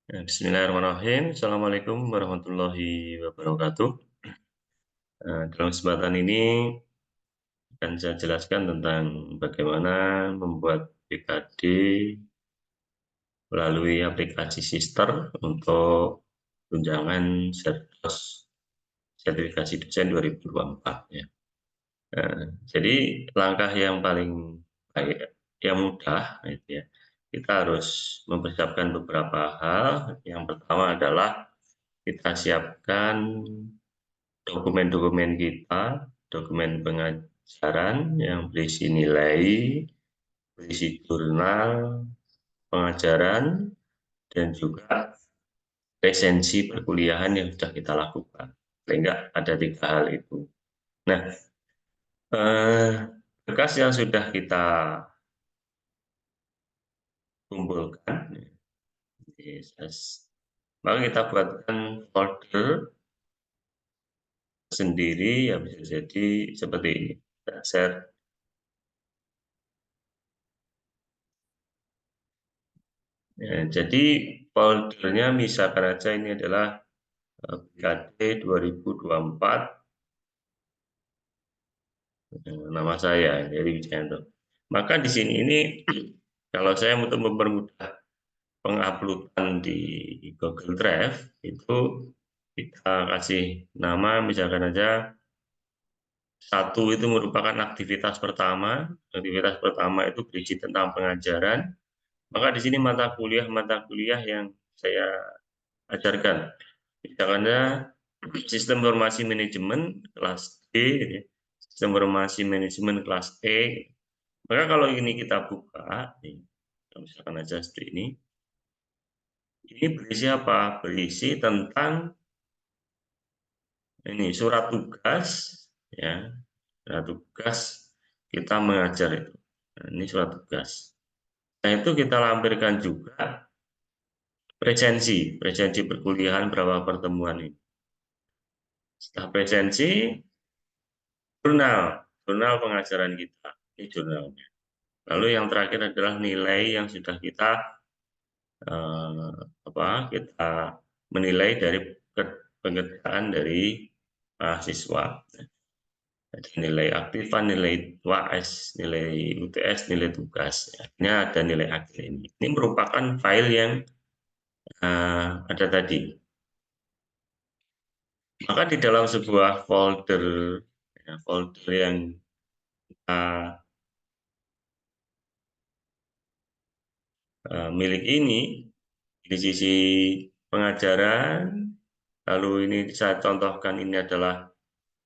Bismillahirrahmanirrahim. Assalamualaikum warahmatullahi wabarakatuh. Dalam kesempatan ini akan saya jelaskan tentang bagaimana membuat PKD melalui aplikasi Sister untuk tunjangan sertifikasi dosen 2024 ya. Jadi langkah yang paling baik, yang mudah, gitu ya. Kita harus mempersiapkan beberapa hal. Yang pertama adalah kita siapkan dokumen-dokumen kita, dokumen pengajaran yang berisi nilai, berisi jurnal pengajaran, dan juga resensi perkuliahan yang sudah kita lakukan. Sehingga ada 3 hal itu. Nah, berkas yang sudah kita kumpulkan, maka kita buatkan folder sendiri, ya bisa jadi seperti ini. Kita share. Ya, jadi foldernya misalkan aja ini adalah PKD 2024, nama saya Heri Wijayanto. Maka di sini ini kalau saya untuk mempermudah penguploadan di Google Drive itu kita kasih nama misalkan aja 1 itu merupakan aktivitas pertama. Aktivitas pertama itu berisi tentang pengajaran. Maka di sini mata kuliah yang saya ajarkan. Misalkan sistem informasi manajemen kelas D, sistem informasi manajemen kelas E. Maka kalau ini kita buka, misalkan aja seperti ini berisi apa? Berisi tentang ini surat tugas, ya, surat tugas kita mengajar itu. Nah, ini surat tugas. Nah itu kita lampirkan juga presensi perkuliahan berapa pertemuan ini. Setelah presensi, jurnal pengajaran kita, ini jurnalnya. Lalu yang terakhir adalah nilai yang sudah kita kita menilai dari pekerjaan dari mahasiswa. Jadi nilai aktifan, nilai UAS, nilai UTS, nilai tugas. Ini ada nilai akhir ini. Ini merupakan file yang ada tadi. Maka di dalam sebuah folder, folder yang milik ini, di sisi pengajaran, lalu ini saya contohkan ini adalah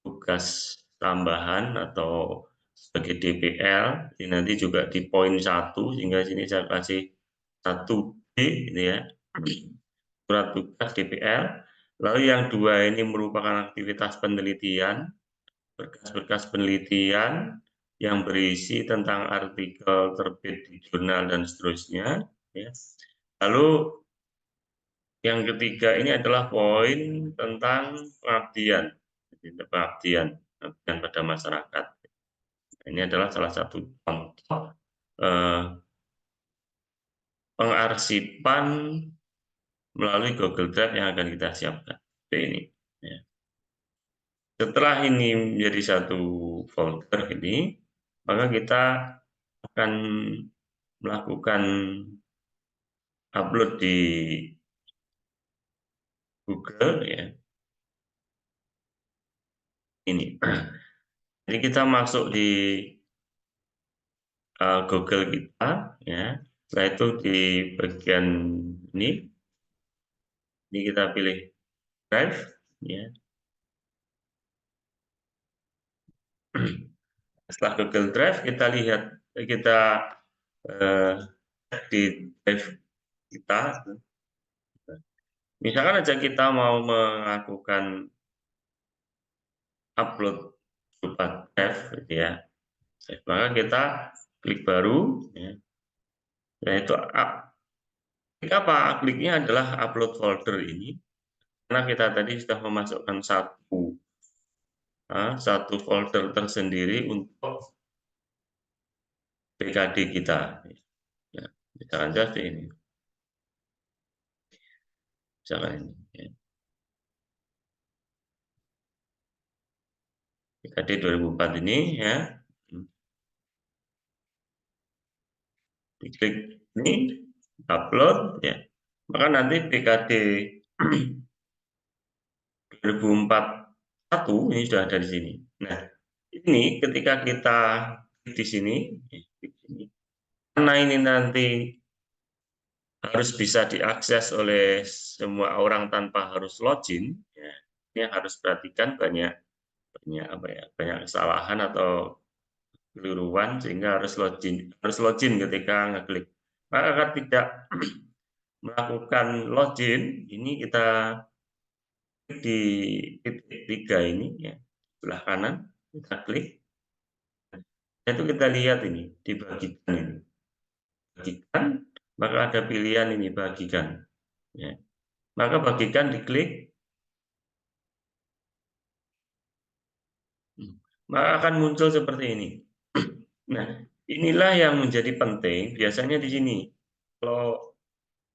tugas tambahan atau sebagai DPL, ini nanti juga di poin 1, sehingga sini saya kasih 1B, ini ya, surat tugas DPL. Lalu yang 2 ini merupakan aktivitas penelitian, berkas-berkas penelitian yang berisi tentang artikel terbit di jurnal dan seterusnya. Ya. Lalu yang ketiga ini adalah poin tentang pengabdian, pengabdian pada masyarakat. Ini adalah salah satu contoh pengarsipan melalui Google Drive yang akan kita siapkan. Seperti ini. Ya. Setelah ini menjadi satu folder ini, maka kita akan melakukan upload di Google ya. Ini. Jadi kita masuk di Google kita ya. Setelah itu di bagian ini kita pilih Drive ya. Setelah Google Drive kita lihat di Drive kita. Misalkan aja kita mau melakukan upload berupa Drive gitu ya. Maka kita klik baru ya. Yaitu klik apa? Kliknya adalah upload folder ini. Karena kita tadi sudah memasukkan satu folder tersendiri untuk PKD kita. Ya, misalkan seperti ini. Misalkan ini, ya. PKD 2004 ini ya, diklik ini, upload ya. Maka nanti PKD 2041 ini sudah ada di sini. Nah, ini ketika kita di sini, karena ini nanti harus bisa diakses oleh semua orang tanpa harus login, ya, ini harus perhatikan banyak banyak apa ya, banyak kesalahan atau keliruan sehingga harus login ketika ngeklik. Maka agar tidak melakukan login, ini kita klik di titik 3 ini ya, sebelah kanan kita klik. Itu kita lihat ini dibagikan ini. Bagikan, maka ada pilihan ini bagikan. Ya. Maka bagikan diklik, maka akan muncul seperti ini. Nah, inilah yang menjadi penting biasanya di sini. Kalau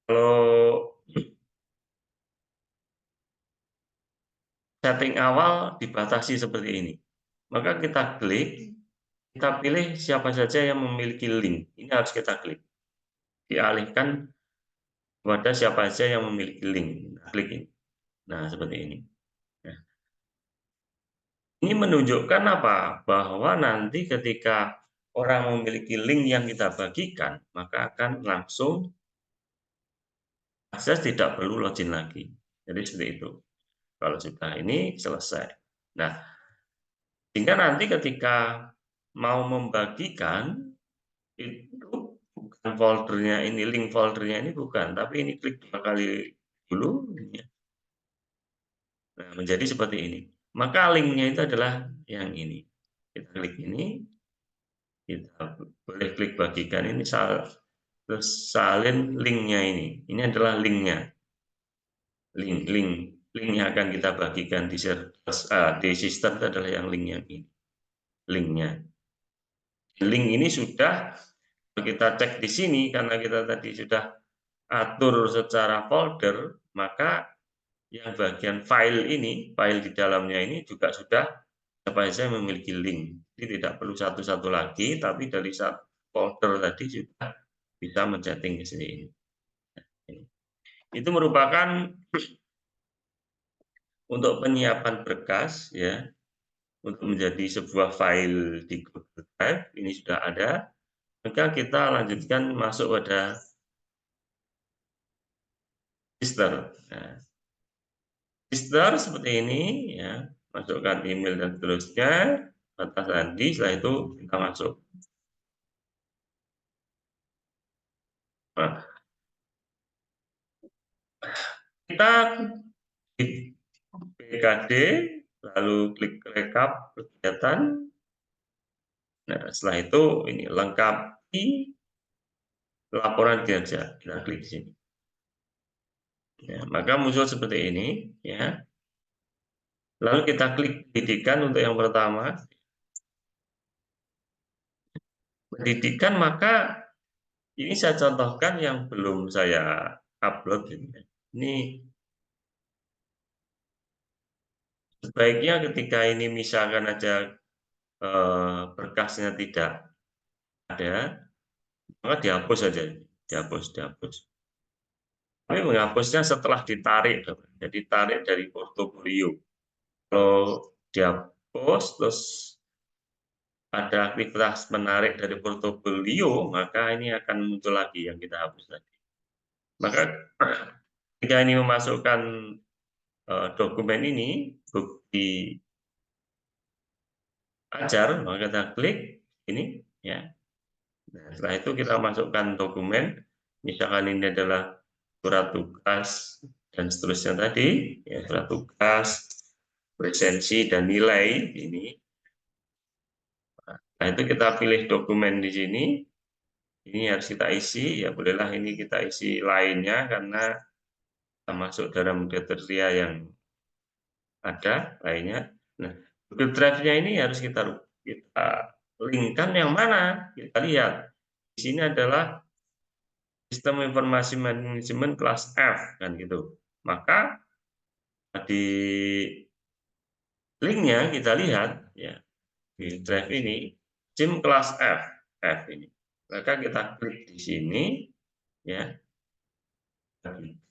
kalau setting awal dibatasi seperti ini. Maka kita klik, kita pilih siapa saja yang memiliki link. Ini harus kita klik. Dialihkan kepada siapa saja yang memiliki link. Nah, klik ini. Nah, seperti ini. Nah, ini menunjukkan apa? Bahwa nanti ketika orang memiliki link yang kita bagikan, maka akan langsung akses, tidak perlu login lagi. Jadi seperti itu. Kalau sudah ini selesai. Nah, sehingga nanti ketika mau membagikan, itu bukan foldernya ini, link foldernya ini bukan, tapi ini klik 2 kali dulu, ya. Nah, menjadi seperti ini. Maka linknya itu adalah yang ini. Kita klik ini, kita boleh klik bagikan ini, terus salin linknya ini. Ini adalah linknya, link yang akan kita bagikan di sistem itu adalah yang linknya ini, linknya. Link ini sudah kita cek di sini karena kita tadi sudah atur secara folder, maka yang bagian file ini, file di dalamnya ini juga sudah siapa saja memiliki link. Jadi tidak perlu satu-satu lagi, tapi dari satu folder tadi sudah bisa men-setting ke sini. Itu merupakan untuk penyiapan berkas ya, untuk menjadi sebuah file di Google Drive ini sudah ada. Maka kita lanjutkan masuk pada register. Nah, register seperti ini ya, masukkan email dan seterusnya, batas sandi, setelah itu kita masuk. Nah, kita di PKD, lalu klik rekap kegiatan. Nah, setelah itu ini lengkapi laporan kinerja. Kita klik di sini. Ya, maka muncul seperti ini ya. Lalu kita klik pendidikan untuk yang pertama. Pendidikan, maka ini saya contohkan yang belum saya upload ini. Ini sebaiknya ketika ini misalkan aja berkasnya tidak ada, maka dihapus saja, dihapus. Tapi menghapusnya setelah ditarik, jadi tarik dari portofolio. Kalau dihapus terus ada aktivitas menarik dari portofolio, maka ini akan muncul lagi yang kita hapus tadi. Maka ketika ini memasukkan dokumen ini, bukti ajar, maka kita klik ini ya. Nah, setelah itu kita masukkan dokumen, misalkan ini adalah surat tugas dan seterusnya tadi, ya, surat tugas, presensi dan nilai ini. Nah, itu kita pilih dokumen di sini. Ini harus kita isi, ya bolehlah ini kita isi lainnya karena kita masuk dalam kriteria yang ada lainnya. Nah, Google Drive-nya ini harus kita linkkan yang mana? Kita lihat. Di sini adalah sistem informasi manajemen kelas F kan gitu. maka di linknya kita lihat ya di drive ini SIM kelas F ini. Maka kita klik di sini ya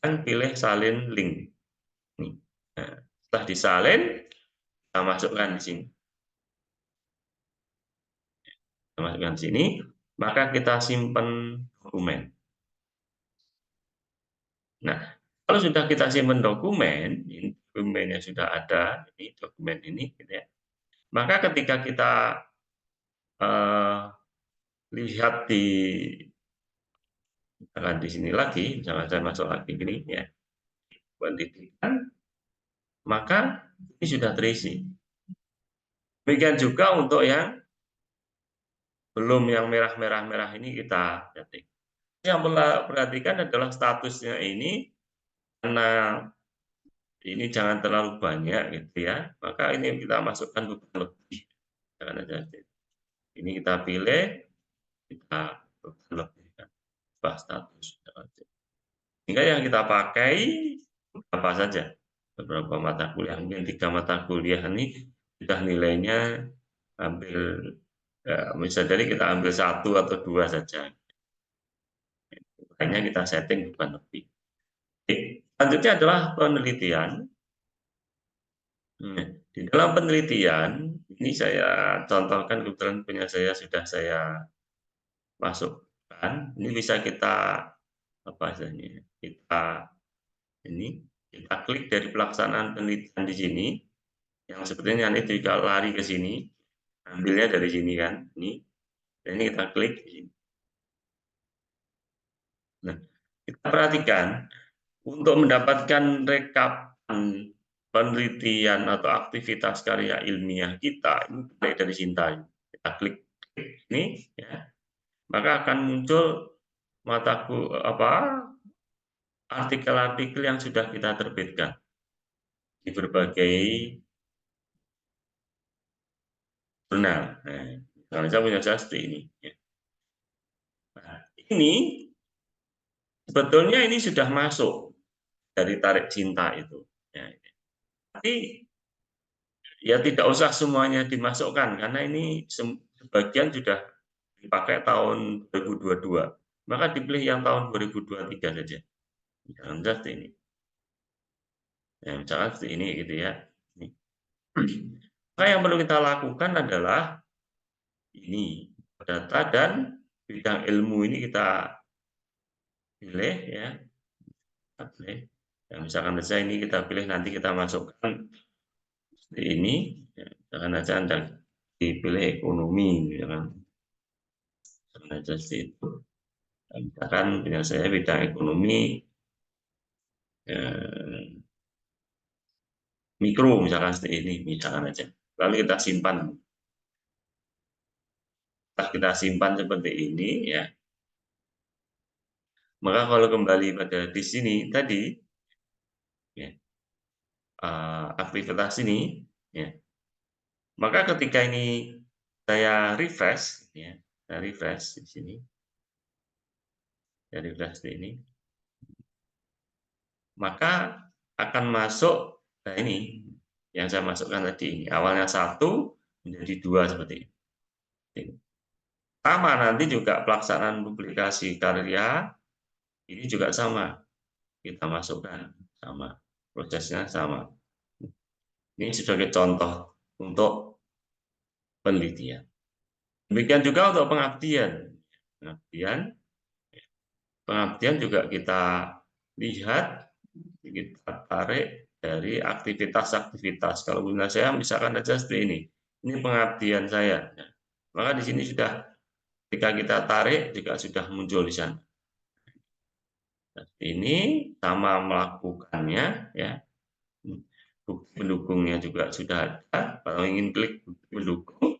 dan pilih salin link. Nih. Nah, setelah disalin kita masukkan di sini. Kita masukkan di sini, maka kita simpan dokumen. Nah, kalau sudah kita simpan dokumen, ini dokumennya sudah ada, ini dokumen ini, gitu ya. Maka ketika kita lihat di misalkan di sini lagi, misalkan saya masuk lagi gini ya, pendidikan, maka ini sudah terisi. Demikian juga untuk yang belum yang merah-merah ini kita ketik. Yang perhatikan adalah statusnya ini karena ini jangan terlalu banyak gitu ya. Maka ini kita masukkan beban lebih. Jangan aja. Ini kita pilih, kita beban lebih kan. Status. Sehingga yang kita pakai apa saja. Beberapa mata kuliah, mungkin 3 mata kuliah ini sudah nilainya ambil bisa jadi kita ambil 1 atau 2 saja. Hanya kita setting bukan lebih. Selanjutnya adalah penelitian. Di dalam penelitian, ini saya contohkan kebetulan punya saya sudah saya masukkan. Ini bisa kita apa istilahnya? Kita klik dari pelaksanaan penelitian di sini. Yang sepertinya nanti juga lari ke sini, ambilnya dari sini kan. Ini kita klik di sini. Nah, kita perhatikan untuk mendapatkan rekapan penelitian atau aktivitas karya ilmiah kita ini dari Sinta. Kita klik ini ya, maka akan muncul mataku artikel-artikel yang sudah kita terbitkan di berbagai jurnal. Nah, kalau saya punya seperti ini. Ya. Nah, ini sebetulnya ini sudah masuk dari tarik cinta itu. Ya. Tapi ya tidak usah semuanya dimasukkan karena ini sebagian sudah dipakai tahun 2022. Maka dipilih yang tahun 2023 saja. Misalkan seperti ini. Ya, misalkan seperti ini gitu ya. Maka yang perlu kita lakukan adalah ini data dan bidang ilmu ini kita pilih ya. Kita pilih. Ya, misalkan saja ini kita pilih nanti kita masukkan seperti ini. Ya, misalkan saja Anda dipilih ekonomi, misalkan aja seperti itu. Misalkan punya saya bidang ekonomi mikro misalkan seperti ini, misalkan aja. Lalu kita simpan. Setelah kita simpan seperti ini ya. Maka kalau kembali pada di sini tadi ya, aktivitas ini ya. Maka ketika ini saya refresh ya, saya refresh di sini. Saya refresh di ini. Maka akan masuk nah ini yang saya masukkan tadi ini. Awalnya 1 menjadi 2 seperti ini. Sama nanti juga pelaksanaan publikasi karya ini juga sama. Kita masukkan sama. Prosesnya sama. Ini sebagai contoh untuk penelitian. Demikian juga untuk pengabdian. Pengabdian juga kita lihat, kita tarik dari aktivitas-aktivitas. Kalau guna saya misalkan saja seperti ini. Ini pengabdian saya. Nah, maka di sini sudah ketika kita tarik juga sudah muncul di sana. Nah, ini sama melakukannya ya. Bukti pendukungnya juga sudah ada. Kalau ingin klik bukti pendukung.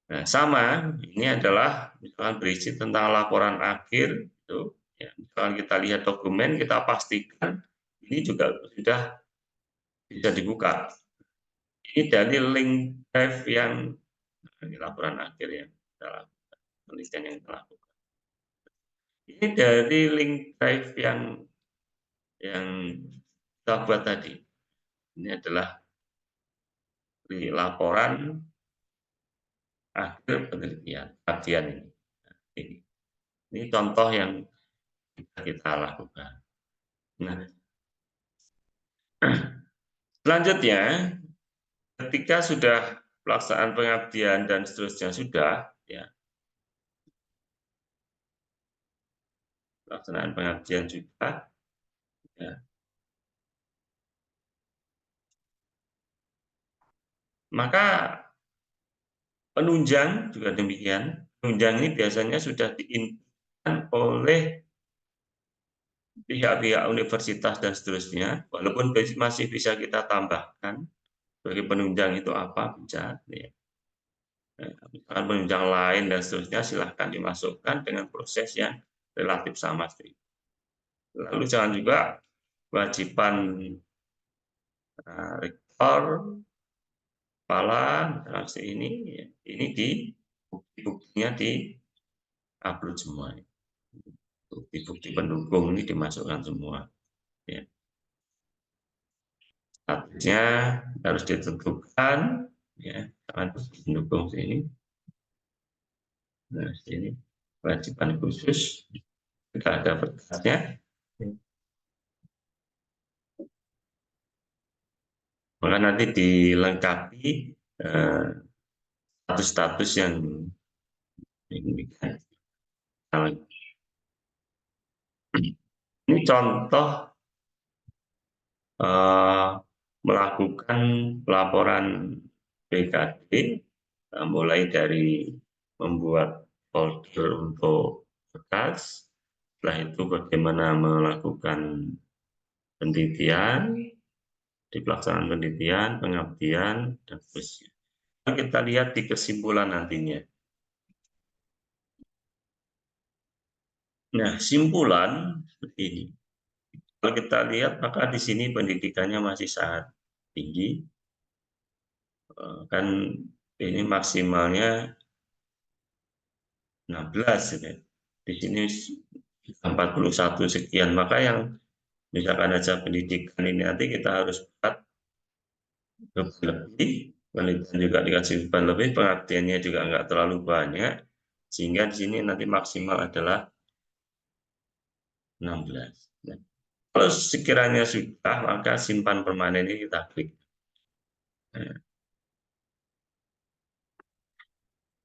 Nah, sama ini adalah misalkan berisi tentang laporan akhir itu ya, misalkan kita lihat dokumen kita pastikan ini juga sudah bisa dibuka. Ini dari link drive yang ini laporan akhir yang kita lakukan, penelitian yang kita lakukan. Ini dari link drive yang yang kita buat tadi. Ini adalah laporan akhir penelitian kajian ini. Ini, ini contoh yang kita lakukan. Nah, selanjutnya ketika sudah pelaksanaan pengabdian dan seterusnya sudah, ya pelaksanaan pengabdian juga, ya, maka penunjang juga demikian. Penunjang ini biasanya sudah diinputkan oleh pihak-pihak universitas dan seterusnya, walaupun masih bisa kita tambahkan sebagai penunjang itu apa bisa, ya. Misalkan penunjang lain dan seterusnya silahkan dimasukkan dengan proses yang relatif sama. Lalu jangan juga kewajiban rektor, kepala, ini di bukti-buktinya di upload semua. Bukti-bukti pendukung ini dimasukkan semua. Ya. Statusnya harus ditentukan, ya, akan pendukung sini. Nah, sini kewajiban khusus tidak ada berkasnya. Maka nanti dilengkapi status-status yang ini. Ini contoh eh, melakukan laporan BKD, mulai dari membuat folder untuk berkas, setelah itu bagaimana melakukan penelitian, di pelaksanaan penelitian, pengabdian, dan seterusnya. Kita lihat di kesimpulan nantinya. Nah, simpulan seperti ini. Kalau kita lihat, maka di sini pendidikannya masih sangat tinggi. Kan ini maksimalnya 16, ya. Di sini 41 sekian. Maka yang misalkan aja pendidikan ini nanti kita harus buat lebih, penelitian juga dikasih beban lebih, pengabdiannya juga nggak terlalu banyak, sehingga di sini nanti maksimal adalah 16. Nah, kalau sekiranya sudah, maka simpan permanen ini kita klik. Nah,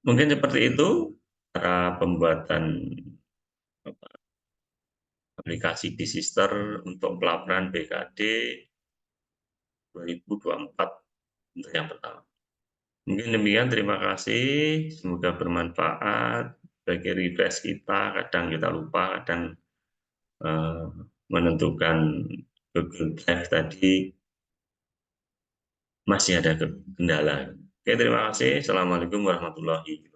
mungkin seperti itu cara pembuatan aplikasi di Sister untuk pelaporan BKD 2024 untuk yang pertama. Mungkin demikian, terima kasih. Semoga bermanfaat bagi refresh kita. Kadang kita lupa, kadang eh, menentukan Google Drive tadi masih ada kendala. Oke, terima kasih. Assalamualaikum warahmatullahi wabarakatuh.